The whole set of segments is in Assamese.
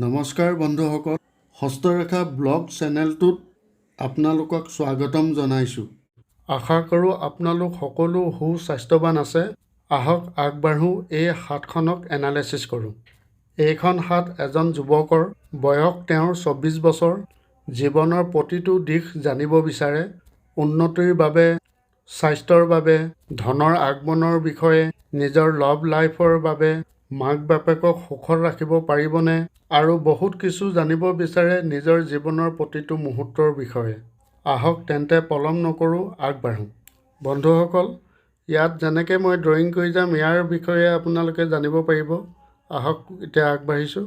নমস্কাৰ বন্ধুসকল, হস্তৰেখা ব্লগ চেনেলটোত আপোনালোকক স্বাগতম জনাইছোঁ। আশা কৰোঁ আপোনালোক সকলো সুস্বাস্থ্যৱান আছে। আহক আগবাঢ়োঁ, এই হাতখনক এনালাইচিছ কৰোঁ। এইখন হাত এজন যুৱকৰ, বয়স তেওঁৰ 24 বছৰ। জীৱনৰ প্ৰতিটো দিশ জানিব বিচাৰে। উন্নতিৰ বাবে, স্বাস্থ্যৰ বাবে, ধনৰ আগমনৰ বিষয়ে, নিজৰ লাভ লাইফৰ বাবে, মাক বাপেকক সুখত ৰাখিব পাৰিবনে, আৰু বহুত কিছু জানিব বিচাৰে নিজৰ জীৱনৰ প্ৰতিটো মুহূৰ্তৰ বিষয়ে। আহক তেন্তে পলম নকৰোঁ, আগবাঢ়োঁ। বন্ধুসকল, ইয়াত যেনেকৈ মই ড্ৰয়িং কৰি যাম ইয়াৰ বিষয়ে আপোনালোকে জানিব পাৰিব। আহক এতিয়া আগবাঢ়িছোঁ।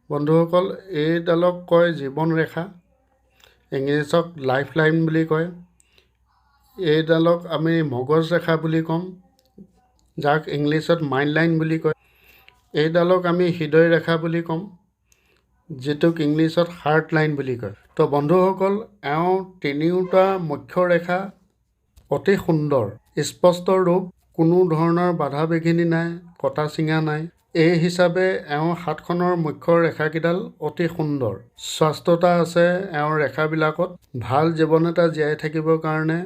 বন্ধুসকল, এইডালক কয় জীৱন ৰেখা, ইংলিছত লাইফ লাইন বুলি কয়। এইডালক আমি মগজ ৰেখা বুলি ক'ম, যাক ইংলিছত মাইণ্ড লাইন বুলি কয়। এইডালক আমি হৃদয় ৰেখা বুলি ক'ম, যিটোক ইংলিছত হাৰ্ট লাইন বুলি কয়। তো বন্ধুসকল, তিনিওটা মুখ্য ৰেখা অতি সুন্দৰ, স্পষ্ট ৰূপ, কোনো ধৰণৰ বাধা বিঘিনি নাই, কটা চিঙা নাই। এই হিচাপে হাতখনৰ মুখ্য ৰেখাকেইডাল অতি সুন্দৰ, স্বাস্থ্যতা আছে ৰেখাবিলাকত। ভাল জীৱন এটা জীয়াই থাকিবৰ কাৰণে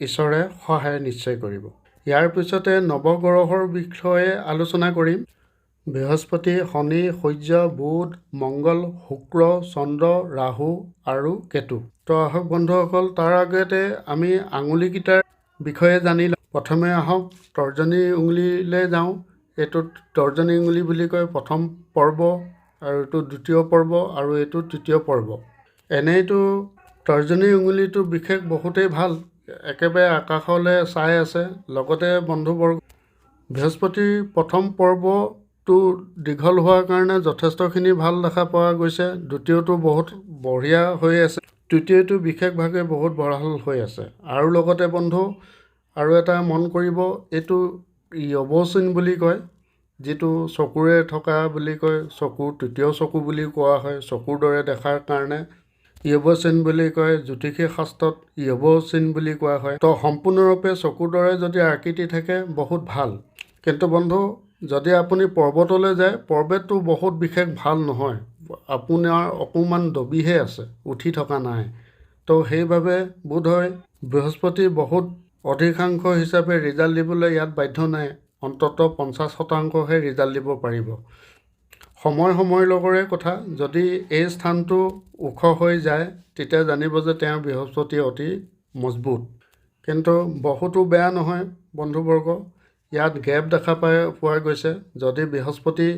ঈশ্বৰে সহায় নিশ্চয় কৰিব। ইয়াৰ পিছতে নৱগ্ৰহৰ বিষয়ে আলোচনা কৰিম। বৃহস্পতি, শনি, সূৰ্য, বুধ, মংগল, শুক্ৰ, চন্দ্ৰ, ৰাহু আৰু কেতু। তো আহক বন্ধুসকল, তাৰ আগতে আমি আঙুলিকেইটাৰ বিষয়ে জানি লওঁ। প্ৰথমে আহক তৰ্জনী উঙুলিলৈ যাওঁ। এইটোত তৰ্জনী উঙুলি বুলি কয় প্ৰথম পৰ্ব, আৰু এইটো দ্বিতীয় পৰ্ব, আৰু এইটো তৃতীয় পৰ্ব। এনেইতো তৰ্জনী উঙুলিটো বিশেষ বহুতেই ভাল, একেবাৰে আকাশলৈ চাই আছে। লগতে বন্ধুবৰ্গ, বৃহস্পতিৰ প্ৰথম পৰ্বটো দীঘল হোৱাৰ কাৰণে যথেষ্টখিনি ভাল দেখা পোৱা গৈছে। দ্বিতীয়টো বহুত বঢ়িয়া হৈ আছে, তৃতীয়টো বিশেষভাৱে বহুত বঢ়াল হৈ আছে। আৰু লগতে বন্ধু আৰু এটা মন কৰিব, এইটো য়বচিন বুলি কয়, যিটো চকুৰে থকা বুলি কয়। চকুৰ তৃতীয় চকু বুলি কোৱা হয়, চকুৰ দৰে দেখাৰ কাৰণে য়বচিন বুলি কয়। জ্যোতিষী শাস্ত্ৰত য়বচিন বুলি কোৱা হয়। তো সম্পূৰ্ণৰূপে চকুৰ দৰে যদি আকৃতি থাকে বহুত ভাল। কিন্তু বন্ধু, যদি আপুনি পৰ্বতলৈ যায়, পৰ্বতটো বহুত বিশেষ ভাল নহয়, আপোনাৰ অকণমান দবিহে আছে, উঠি থকা নাই। তো সেইবাবে বোধহয় বৃহস্পতি বহুত অধিকাংশ হিচাপে ৰিজাল্ট দিবলৈ ইয়াত বাধ্য নাই। অন্ততঃ 50% ৰিজাল্ট দিব পাৰিব। সময়ৰ লগৰে কথা। যদি এই স্থানটো ওখ হৈ যায়, তেতিয়া জানিব যে তেওঁ বৃহস্পতি অতি মজবুত। কিন্তু বহুতো বেয়া নহয় বন্ধুবৰ্গ, ইয়াত গেপ দেখা পোৱা গৈছে। যদি বৃহস্পতি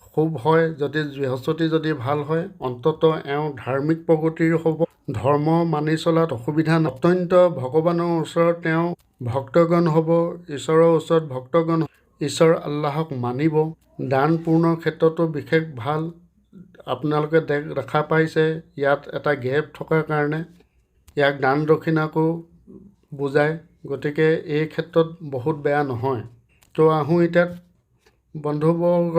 শুভ হয়, যদি ভাল হয়, অন্ততঃ ধাৰ্মিক প্ৰগতিৰ হ'ব, ধৰ্ম মানি চলাত অসুবিধা নাই। অত্যন্ত ভগৱানৰ ওচৰত ভক্তগণ হ'ব, ঈশ্বৰৰ ওচৰত ভক্তগণ, ঈশ্বৰ আল্লাহক মানিব। দান পূৰ্ণৰ ক্ষেত্ৰতো বিশেষ ভাল। আপোনালোকে দেখা পাইছে ইয়াত এটা গেপ থকাৰ কাৰণে ইয়াক দান দক্ষিণাকো বুজায়। গতিকে এই ক্ষেত্ৰত বহুত বেয়া নহয়। তো আহোঁ এতিয়া বন্ধুবৰ্গ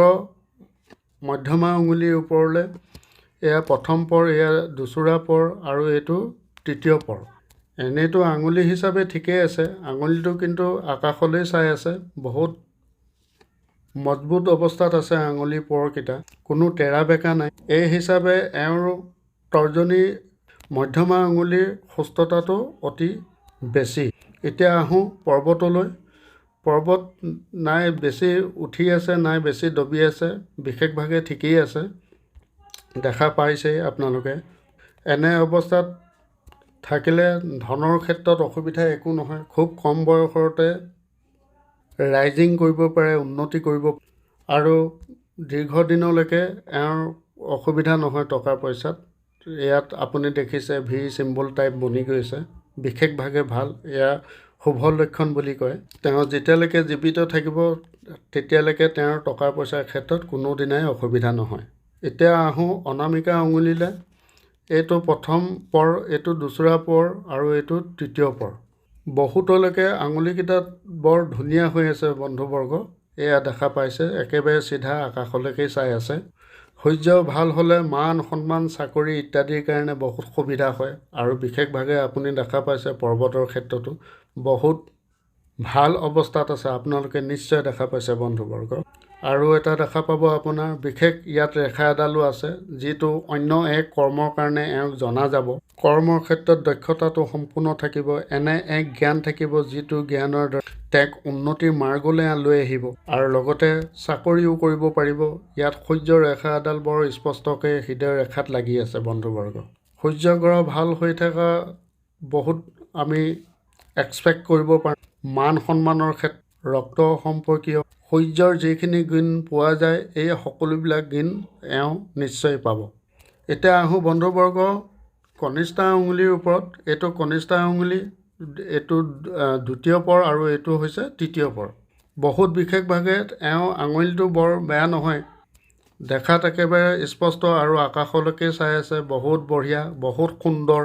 মধ্যমা উঙুলিৰ ওপৰলৈ। এয়া প্ৰথম পৰ, এয়া দুচুৰা পৰ, আৰু এইটো তৃতীয় পৰ। এনেইতো আঙুলি হিচাপে ঠিকেই আছে, আঙুলিটো কিন্তু আকাশলৈ চাই আছে। বহুত মজবুত অৱস্থাত আছে আঙুলি পৰকেইটা, কোনো তেৰা বেকা নাই। এই হিচাপে তৰ্জনী মধ্যমা আঙুলিৰ সুস্থতাটো অতি বেছি। এতিয়া আহোঁ পৰ্বতলৈ। পৰ্বত নাই বেছি উঠি আছে, নাই বেছি দবি আছে, বিশেষভাৱে ঠিকেই আছে, দেখা পাইছেই আপোনালোকে। এনে অৱস্থাত থাকিলে ধনৰ ক্ষেত্ৰত অসুবিধা একো নহয়। খুব কম বয়সতে ৰাইজিং কৰিব পাৰে, উন্নতি কৰিব, আৰু দীৰ্ঘদিনলৈকে অসুবিধা নহয় টকা পইচাত। ইয়াত আপুনি দেখিছে ভি চিম্বল টাইপ বনি গৈছে, বিশেষভাৱে ভাল। এয়া শুভ লক্ষণ বুলি কয়। তেওঁ যেতিয়ালৈকে জীৱিত থাকিব তেতিয়ালৈকে তেওঁৰ টকা পইচাৰ ক্ষেত্ৰত কোনোদিনাই অসুবিধা নহয়। এতিয়া আহোঁ অনামিকা আঙুলিলৈ। এইটো প্ৰথম পৰ, এইটো দুচুৰা পৰ, আৰু এইটো তৃতীয় পৰ। বহুতলৈকে আঙুলিকেইটাত বৰ ধুনীয়া হৈ আছে বন্ধুবৰ্গ। এয়া দেখা পাইছে, একেবাৰে চিধা আকাশলৈকে চাই আছে। সূৰ্য ভাল হ'লে মান সন্মান, চাকৰি ইত্যাদিৰ কাৰণে বহুত সুবিধা হয়। আৰু বিশেষভাৱে আপুনি দেখা পাইছে পৰ্বতৰ ক্ষেত্ৰতো বহুত ভাল অৱস্থাত আছে, আপোনালোকে নিশ্চয় দেখা পাইছে বন্ধুবৰ্গ। আৰু এটা দেখা পাব আপোনাৰ বিশেষ ইয়াত ৰেখা এডালো আছে, যিটো অন্য এক কৰ্মৰ কাৰণে এওঁক জনা যাব। কৰ্মৰ ক্ষেত্ৰত দক্ষতাটো সম্পূৰ্ণ থাকিব। এনে এক জ্ঞান থাকিব, যিটো জ্ঞানৰ দ্বাৰা তেওঁক উন্নতিৰ মাৰ্গলৈ লৈ আহিব আৰু লগতে চাকৰিও কৰিব পাৰিব। ইয়াত সূৰ্যৰ ৰেখা এডাল বৰ স্পষ্টকৈ হৃদয় ৰেখাত লাগি আছে বন্ধুবৰ্গ। সূৰ্য গ্ৰহ ভাল হৈ থকা বহুত আমি এক্সপেক্ট কৰিব পাৰোঁ। মান সন্মানৰ ক্ষেত্ৰত, ৰক্ত সম্পৰ্কীয় সূৰ্যৰ যিখিনি গুণ পোৱা যায়, এই সকলোবিলাক গুণ এওঁ নিশ্চয় পাব। এতিয়া আহোঁ বন্ধুবৰ্গ কনিষ্ঠা আঙুলিৰ ওপৰত। এইটো কনিষ্ঠা আঙুলি, এইটো দ্বিতীয় পৰ আৰু এইটো হৈছে তৃতীয় পৰ। বহুত বিশেষভাৱে এওঁ আঙুলিটো বৰ বেয়া নহয়, দেখাত একেবাৰে স্পষ্ট আৰু আকাশলৈকে চাই আছে, বহুত বঢ়িয়া, বহুত সুন্দৰ।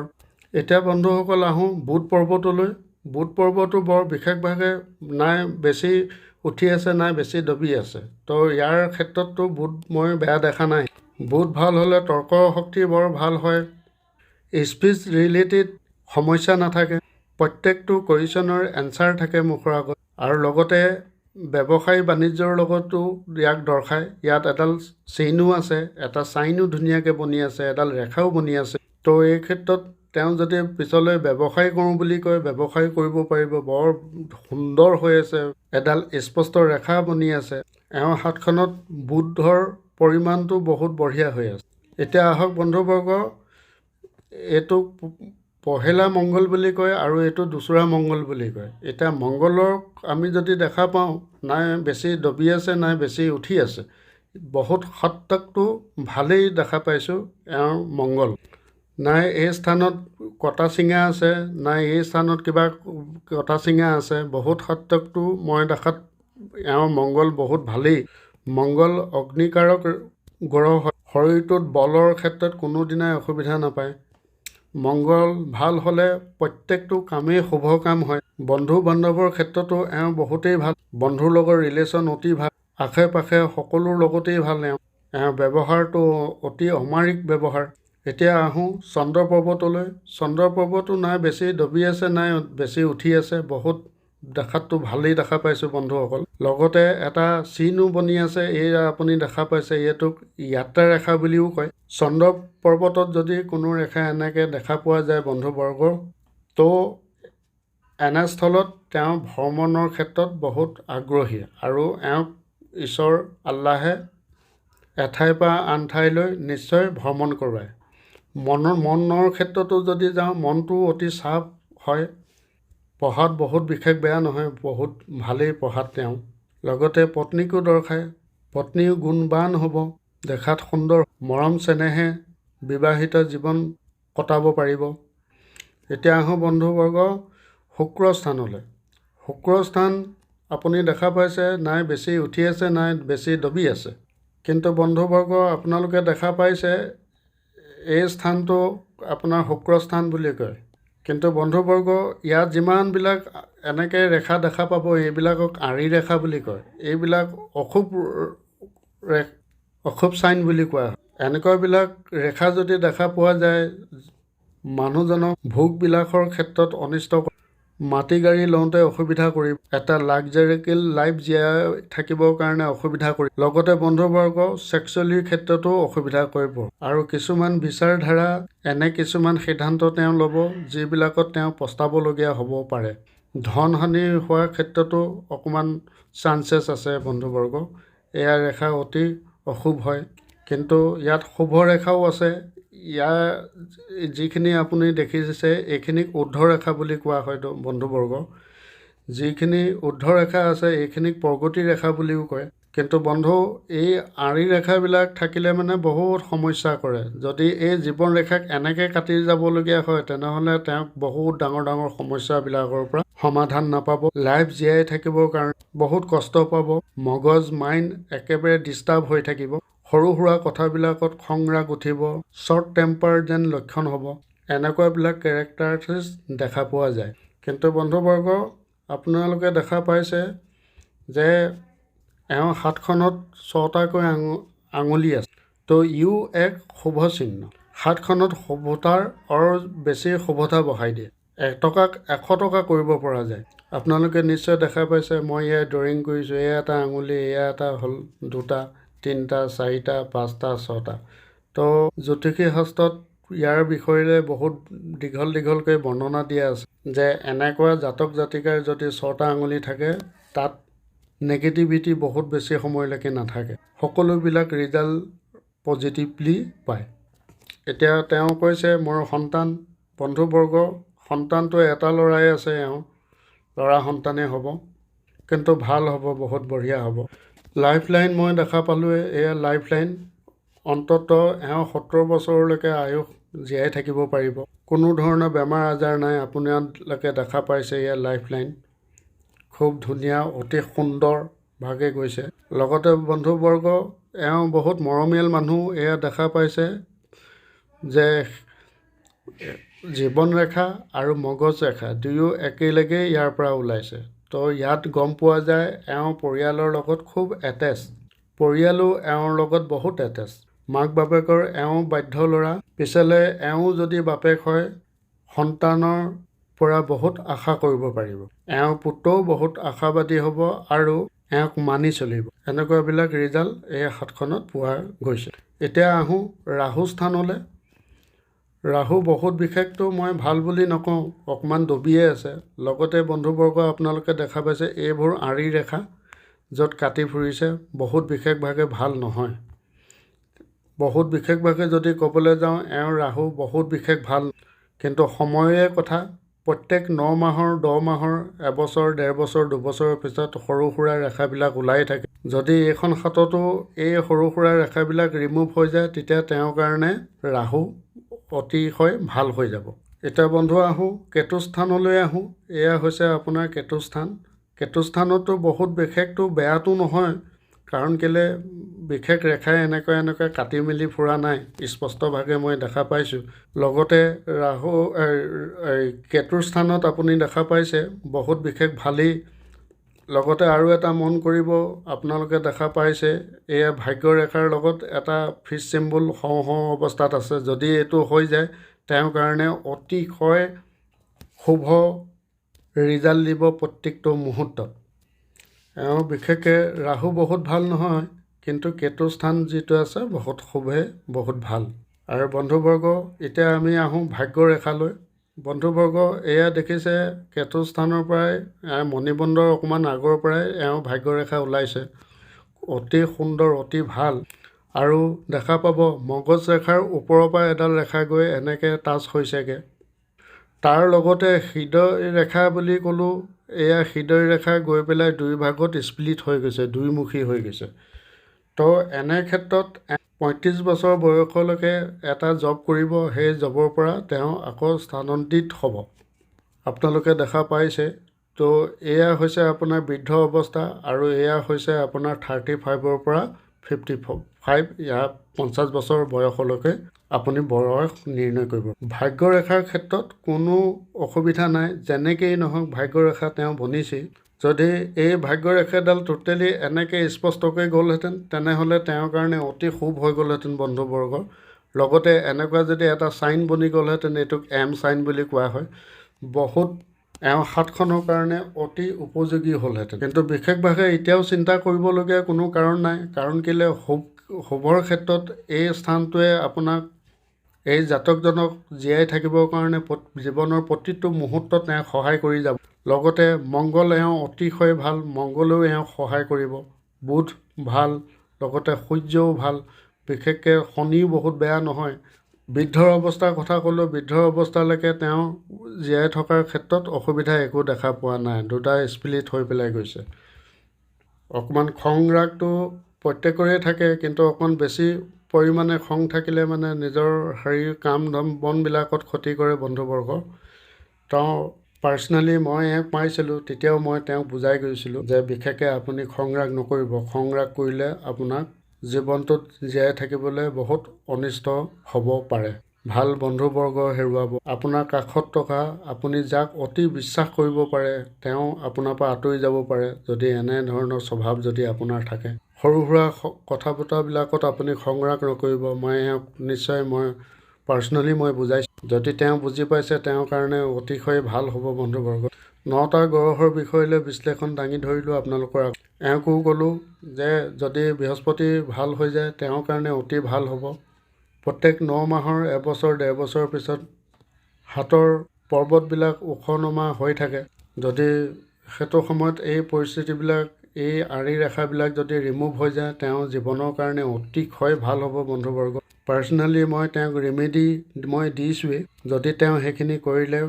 এতিয়া বন্ধুসকল আহোঁ বুধ পৰ্বতলৈ। বুধ পৰ্বতো বৰ বিশেষভাৱে নাই বেছি উঠি আছে, নাই বেছি দবি আছে। তো ইয়াৰ ক্ষেত্ৰততো বুধ মই বেয়া দেখা নাই। বুধ ভাল হ'লে তৰ্ক শক্তি বৰ ভাল হয়, স্পীচ ৰিলেটেড সমস্যা নাথাকে, প্ৰত্যেকটো কুৱেশ্যনৰ এনচাৰ থাকে মুখৰ আগত, আৰু লগতে ব্যৱসায় বাণিজ্যৰ লগতো ইয়াক দৰ্শায়। ইয়াত এডাল চেইনো আছে, এটা চাইনো ধুনীয়াকৈ বনি আছে, এডাল ৰেখাও বনি আছে। তো এই ক্ষেত্ৰত তেওঁ যদি পিছলৈ ব্যৱসায় কৰোঁ বুলি কয়, ব্যৱসায় কৰিব পাৰিব। বৰ সুন্দৰ হৈ আছে, এডাল স্পষ্ট ৰেখা বনি আছে। এওঁৰ হাতখনত বুধৰ পৰিমাণটো বহুত বঢ়িয়া হৈ আছে। এতিয়া আহক বন্ধুবৰ্গ, এইটো পহিলা মংগল বুলি কয় আৰু এইটো দুচৰা মংগল বুলি কয়। এতিয়া মংগলক আমি যদি দেখা পাওঁ, নাই বেছি দবি আছে, নাই বেছি উঠি আছে, বহুত সত্তকটো ভালেই দেখা পাইছোঁ এওঁৰ মংগল। নাই এই স্থানত কটা চিঙা আছে, নাই এই স্থানত কিবা কটা চিঙা আছে, বহুত সত্তকটো মই দেখাত এওঁৰ মংগল বহুত ভালেই। মংগল অগ্নিকাৰক গ্ৰহ হয়, শৰীৰটোত বলৰ ক্ষেত্ৰত কোনোদিনাই অসুবিধা নাপায়। মংগল ভাল হ'লে প্ৰত্যেকটো কামেই শুভ কাম হয়। বন্ধু বান্ধৱৰ ক্ষেত্ৰতো এওঁ বহুতেই ভাল, বন্ধুৰ লগত ৰিলেশ্যন অতি ভাল, আশে পাশে সকলোৰ লগতেই ভাল। এওঁৰ ব্যৱহাৰটো অতি অমায়িক ব্যৱহাৰ। এতিয়া আহোঁ চন্দ্ৰ পৰ্বতলৈ। চন্দ্ৰ পৰ্বতো নাই বেছি দবি আছে, নাই বেছি উঠি আছে, বহুত দেখাততো ভালেই দেখা পাইছোঁ বন্ধুসকল। লগতে এটা চিনো বনি আছে, এই আপুনি দেখা পাইছে, এইটোক যাত্ৰা ৰেখা বুলিও কয়। চন্দ্ৰ পৰ্বতত যদি কোনো ৰেখা এনেকৈ দেখা পোৱা যায় বন্ধুবৰ্গ, তো এনেস্থলত তেওঁ ভ্ৰমণৰ ক্ষেত্ৰত বহুত আগ্ৰহী, আৰু এওঁক ঈশ্বৰ আল্লাহে এঠাইৰ পৰা আন ঠাইলৈ নিশ্চয় ভ্ৰমণ কৰোৱায়। মনৰ ক্ষেত্ৰতো যদি যাওঁ, মনটো অতি চাপ হয়, পঢ়াত বহুত বিশেষ বেয়া নহয়, বহুত ভালেই পঢ়াত তেওঁ। লগতে পত্নীকো দৰ্শায়, পত্নীও গুণবান হ'ব, দেখাত সুন্দৰ, মৰম চেনেহে বিবাহিত জীৱন কটাব পাৰিব। এতিয়া আহোঁ বন্ধুবৰ্গ শুক্ৰ স্থানলৈ। শুক্ৰ স্থান আপুনি দেখা পাইছে, নাই বেছি উঠি আছে, নাই বেছি দবি আছে। কিন্তু বন্ধুবৰ্গ আপোনালোকে দেখা পাইছে, এই স্থানটো আপোনাৰ শুক্ৰ স্থান বুলি কয়। কিন্তু বন্ধুবৰ্গ ইয়াত যিমানবিলাক এনেকৈ ৰেখা দেখা পাব, এইবিলাকক আৰি ৰেখা বুলি কয়। এইবিলাক অশুভ চাইন বুলি কোৱা হয়। এনেকুৱাবিলাক ৰেখা যদি দেখা পোৱা যায়, মানুহজনক ভোগবিলাসৰ ক্ষেত্ৰত অনিষ্ট কৰে, মাটি গাড়ী লওঁতে অসুবিধা কৰিব, এটা লাক্সাৰিকেল লাইফ জীয়াই থাকিবৰ কাৰণে অসুবিধা কৰিব, লগতে বন্ধুবৰ্গ ছেক্সুৱেলিৰ ক্ষেত্ৰতো অসুবিধা কৰিব। আৰু কিছুমান বিচাৰধাৰা, এনে কিছুমান সিদ্ধান্ত তেওঁ ল'ব, যিবিলাকত তেওঁ পস্তাবলগীয়া হ'ব পাৰে। ধন হানি হোৱাৰ ক্ষেত্ৰতো অকণমান চান্সেছ আছে বন্ধুবৰ্গ। এয়া ৰেখা অতি অশুভ হয়, কিন্তু ইয়াত শুভ ৰেখাও আছে। ইয়াৰ যিখিনি আপুনি দেখিছে, এইখিনিক উৰ্ধ ৰেখা বুলি কোৱা হয় বন্ধুবৰ্গ। যিখিনি উৰ্ধ ৰেখা আছে, এইখিনিক প্ৰগতি ৰেখা বুলিও কয়। কিন্তু বন্ধু এই আৰি ৰেখাবিলাক থাকিলে মানে বহুত সমস্যা কৰে। যদি এই জীৱন ৰেখাক এনেকৈ কাটি যাবলগীয়া হয়, তেনেহ'লে তেওঁক বহুত ডাঙৰ ডাঙৰ সমস্যাবিলাকৰ পৰা সমাধান নাপাব। লাইফ জীয়াই থাকিবৰ কাৰণে বহুত কষ্ট পাব, মগজ মাইণ্ড একেবাৰে ডিষ্টাৰ্ব হৈ থাকিব, সৰু সুৰা কথাবিলাকত খং ৰাগ উঠিব, শ্বৰ্ট টেম্পাৰ যেন লক্ষণ হ'ব, এনেকুৱাবিলাক কেৰেক্টাৰিষ্টিক্স দেখা পোৱা যায়। কিন্তু বন্ধুবৰ্গ আপোনালোকে দেখা পাইছে যে এওঁৰ হাতখনত 6টাকৈ আঙুলি আছে। তো ইও এক শুভ চিহ্ন। হাতখনত শুভতাৰ বেছি শুভতা বঢ়াই দিয়ে। 1 টকাক 100 টকা কৰিব পৰা যায়। আপোনালোকে নিশ্চয় দেখা পাইছে, মই এয়া ড্ৰয়িং কৰিছোঁ, এয়া এটা আঙুলি, এয়া এটা হ'ল 2টা 3টা 4টা 5টা 6টা। তো জ্যোতিষী শাস্ত্ৰত ইয়াৰ বিষয়েৰে বহুত দীঘলকৈ বৰ্ণনা দিয়া আছে যে এনেকুৱা জাতক জাতিকাৰ যদি 6টা আঙুলি থাকে তাত নেগেটিভিটি বহুত বেছি সময়লৈকে নাথাকে, সকলোবিলাক ৰিজাল্ট পজিটিভলি পায়। এতিয়া তেওঁ কৈছে মোৰ সন্তান বন্ধুবৰ্গ, সন্তানটো এটা ল'ৰাই আছে, ল'ৰা সন্তানেই হ'ব, কিন্তু ভাল হ'ব, বহুত বঢ়িয়া হ'ব। লাইফ লাইন মই দেখা পালোঁৱে, এয়া লাইফ লাইন অন্ততঃ 70 বছৰলৈকে আয়ুস জীয়াই থাকিব পাৰিব, কোনো ধৰণৰ বেমাৰ আজাৰ নাই। আপোনালোকে দেখা পাইছে এয়া লাইফ লাইন খুব ধুনীয়া, অতি সুন্দৰভাৱে গৈছে। লগতে বন্ধুবৰ্গ বহুত মৰমীয়াল মানুহ, এয়া দেখা পাইছে যে জীৱন ৰেখা আৰু মগজ ৰেখা দুয়ো একেলগে ইয়াৰ পৰা ওলাইছে। তো ইয়াত গম পোৱা যায় পৰিয়ালৰ লগত খুব এটেচ, পৰিয়ালো লগত বহুত এটেচ। মাক বাপেকৰ বাধ্য ল'ৰা, পিছলৈ যদি বাপেক হয় সন্তানৰ পৰা বহুত আশা কৰিব পাৰিব, পুত্ৰও বহুত আশাবাদী হ'ব আৰু মানি চলিব। এনেকুৱাবিলাক ৰিজাল্ট এই হাতখনত পোৱা গৈছে। এতিয়া আহোঁ ৰাহু স্থানলৈ। ৰাহু বহুত বিশেষটো মই ভাল বুলি নকওঁ, অকণমান দবিয়ে আছে। লগতে বন্ধুবৰ্গ আপোনালোকে দেখা পাইছে এইবোৰ আঁৰি ৰেখা য'ত কাটি ফুৰিছে, বহুত বিশেষভাৱে ভাল নহয়। বহুত বিশেষভাৱে যদি ক'বলৈ যাওঁ ৰাহু বহুত বিশেষ ভাল, কিন্তু সময়ৰে কথা। প্ৰত্যেক 9 মাহৰ 10 মাহৰ এবছৰ 1.5 বছৰ 2 বছৰৰ পিছত সৰু সুৰা ৰেখাবিলাক ওলাই থাকে। যদি এইখন হাততো এই সৰু সুৰা ৰেখাবিলাক ৰিমুভ হৈ যায় তেতিয়া তেওঁৰ কাৰণে ৰাহু অতিশয় ভাল হৈ যাব। এতিয়া বন্ধু আহোঁ কেতু স্থানলৈ আহোঁ। এয়া হৈছে আপোনাৰ কেতু স্থান। কেতু স্থানতো বহুত বিশেষটো বেয়াটো নহয়, কাৰণ কেলে বিশেষ ৰেখাই এনেকৈ কাটি মেলি ফুৰা নাই, স্পষ্টভাৱে মই দেখা পাইছোঁ। লগতে ৰাহু কেতুৰ স্থানত আপুনি দেখা পাইছে বহুত বিশেষ ভালেই। লগতে আৰু এটা মন কৰিব, আপোনালোকে দেখা পাইছে এয়া ভাগ্য ৰেখাৰ লগত এটা ফিছ চিম্বল হওঁ অৱস্থাত আছে। যদি এইটো হৈ যায় তেওঁৰ কাৰণে অতিশয় শুভ ৰিজাল্ট দিব প্ৰত্যেকটো মুহূৰ্তত। বিশেষকৈ ৰাহু বহুত ভাল নহয়, কিন্তু কেতু স্থান যিটো আছে বহুত শুভে বহুত ভাল। আৰু বন্ধুবৰ্গ এতিয়া আমি আহোঁ ভাগ্য ৰেখালৈ। বন্ধুবৰ্গ এয়া দেখিছে কেতু স্থানৰ পৰাই মণিবন্দৰ অকণমান আগৰ পৰাই ভাগ্য ৰেখা ওলাইছে, অতি সুন্দৰ অতি ভাল। আৰু দেখা পাব মগজ ৰেখাৰ ওপৰৰ পৰা এডাল ৰেখা গৈ এনেকৈ টাচ হৈছেগৈ। তাৰ লগতে হৃদয় ৰেখা বুলি ক'লোঁ, এয়া হৃদয় ৰেখা গৈ পেলাই 2 ভাগত স্প্লিট হৈ গৈছে, 2মুখী হৈ গৈছে। তো এনে ক্ষেত্ৰত 35 বছৰ বয়সলৈকে এটা জব কৰিব, সেই জবৰ পৰা তেওঁ আকৌ স্থানান্তৰিত হ'ব, আপোনালোকে দেখা পাইছে। তো এয়া হৈছে আপোনাৰ বৃদ্ধ অৱস্থা, আৰু এয়া হৈছে আপোনাৰ 35ৰ পৰা 55 ইয়াৰ 50 বছৰ বয়সলৈকে আপুনি বয়স নিৰ্ণয় কৰিব। ভাগ্য ৰেখাৰ ক্ষেত্ৰত কোনো অসুবিধা নাই, যেনেকেই নহওক ভাগ্য ৰেখা তেওঁ বনিছেই। যদি এই ভাগ্য ৰেখাডাল টোটেলি এনেকৈ স্পষ্টকৈ গ'লহেঁতেন তেনেহ'লে তেওঁৰ কাৰণে অতি শুভ হৈ গ'লহেঁতেন বন্ধুবৰ্গ। লগতে এনেকুৱা যদি এটা চাইন বনি গ'লহেঁতেন, এইটোক M চাইন বুলি কোৱা হয়, বহুত হাতখনৰ কাৰণে অতি উপযোগী হ'লহেঁতেন। কিন্তু বিশেষভাৱে এতিয়াও চিন্তা কৰিবলগীয়া কোনো কাৰণ নাই, কাৰণ কেলৈ শুভৰ ক্ষেত্ৰত এই স্থানটোৱে আপোনাক এই জাতকজনক জীয়াই থাকিবৰ কাৰণে জীৱনৰ প্ৰতিটো মুহূৰ্তত সহায় কৰি যাব। লগতে মংগল অতিশয় ভাল, মংগলেও সহায় কৰিব। বুধ ভাল, লগতে সূৰ্যও ভাল, বিশেষকৈ শনিও বহুত বেয়া নহয়। বৃদ্ধৰ অৱস্থাৰ কথা ক'লোঁ, বৃদ্ধৰ অৱস্থালৈকে তেওঁ জীয়াই থকাৰ ক্ষেত্ৰত অসুবিধা একো দেখা পোৱা নাই, 2টা স্প্লিট হৈ পেলাই গৈছে। অকণমান খং ৰাগটো প্ৰত্যেকৰে থাকে, কিন্তু অকণমান বেছি পৰিমাণে খং থাকিলে মানে নিজৰ কাম বনবিলাকত ক্ষতি কৰে বন্ধুবৰ্গ। তেওঁ পাৰ্চনেলি মই পাইছিলোঁ, তেতিয়াও মই তেওঁক বুজাই গৈছিলোঁ যে বিশেষকৈ আপুনি খং ৰাগ নকৰিব, খং ৰাগ কৰিলে আপোনাক জীৱনটোত জীয়াই থাকিবলৈ বহুত অনিষ্ট হ'ব পাৰে। ভাল বন্ধুবৰ্গ হেৰুৱাব, আপোনাৰ কাষত থকা আপুনি যাক অতি বিশ্বাস কৰিব পাৰে তেওঁ আপোনাৰ পৰা আঁতৰি যাব পাৰে, যদি এনেধৰণৰ স্বভাৱ যদি আপোনাৰ থাকে। সৰু সুৰা কথা বতৰাবিলাকত আপুনি খং ৰাগ নকৰিব, মই নিশ্চয় পাৰ্চনেলি মই বুজাইছোঁ। যদি তেওঁ বুজি পাইছে তেওঁৰ কাৰণে অতিশয় ভাল হ'ব বন্ধুবৰ্গ। 9টা গ্ৰহৰ বিষয়লৈ বিশ্লেষণ দাঙি ধৰিলোঁ আপোনালোকৰ আগত। এওঁকো ক'লোঁ যে যদি বৃহস্পতি ভাল হৈ যায় তেওঁৰ কাৰণে অতি ভাল হ'ব। প্ৰত্যেক 9 মাহৰ এবছৰ 1.5 বছৰৰ পিছত হাতৰ পৰ্বতবিলাক ওখ নমা হৈ থাকে। যদি সেইটো সময়ত এই পৰিস্থিতিবিলাক এই আৰি ৰেখাবিলাক যদি ৰিমুভ হৈ যায় তেওঁৰ জীৱনৰ কাৰণে অতিশয় ভাল হ'ব বন্ধুবৰ্গ। পাৰ্চনেলি মই তেওঁক ৰেমেডি মই দিছোঁৱেই। যদি তেওঁ সেইখিনি কৰিলে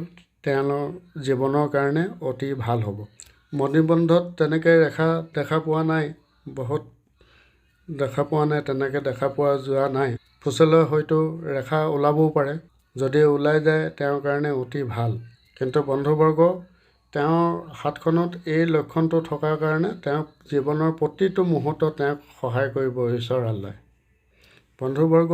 তেওঁৰ জীৱনৰ কাৰণে অতি ভাল হ'ব। মণিবন্ধত তেনেকৈ ৰেখা দেখা পোৱা নাই, বহুত দেখা পোৱা নাই, তেনেকৈ দেখা পোৱা যোৱা নাই। ফুচলৈ হয়তো ৰেখা ওলাবও পাৰে। যদি ওলাই যায় তেওঁৰ কাৰণে অতি ভাল। কিন্তু বন্ধুবৰ্গ তেওঁৰ হাতখনত এই লক্ষণটো থকাৰ কাৰণে তেওঁক জীৱনৰ প্ৰতিটো মুহূৰ্তত তেওঁক সহায় কৰিব ঈশ্বৰ আল্লাই। বন্ধুবৰ্গ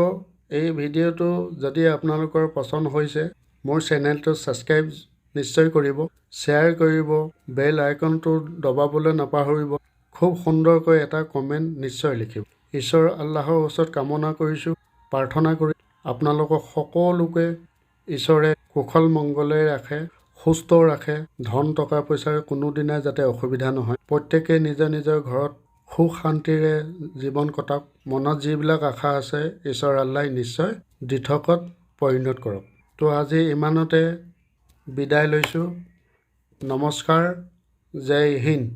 এই ভিডিঅ'টো যদি আপোনালোকৰ পচন্দ হৈছে মোৰ চেনেলটো ছাবস্ক্ৰাইব নিশ্চয় কৰিব, শ্বেয়াৰ কৰিব, বেল আইকনটো দবাবলৈ নাপাহৰিব। খুব সুন্দৰকৈ এটা কমেণ্ট নিশ্চয় লিখিব। ঈশ্বৰ আল্লাহৰ ওচৰত কামনা কৰিছোঁ, প্ৰাৰ্থনা কৰি আপোনালোকক সকলোকে ঈশ্বৰে কুশল মংগলে ৰাখে, সুস্থ ৰাখে, ধন টকা পইচাৰ কোনোদিনাই যাতে অসুবিধা নহয়। প্ৰত্যেকে নিজৰ নিজৰ ঘৰত সুখ শান্তিৰে জীৱন কটাওক। মনত যিবিলাক আশা আছে ঈশ্বৰ আল্লাই নিশ্চয় দিঠকত পৰিণত কৰক। তো আজি ইমানতে বিদায় লৈছোঁ। নমস্কাৰ, জয় হিন্দ।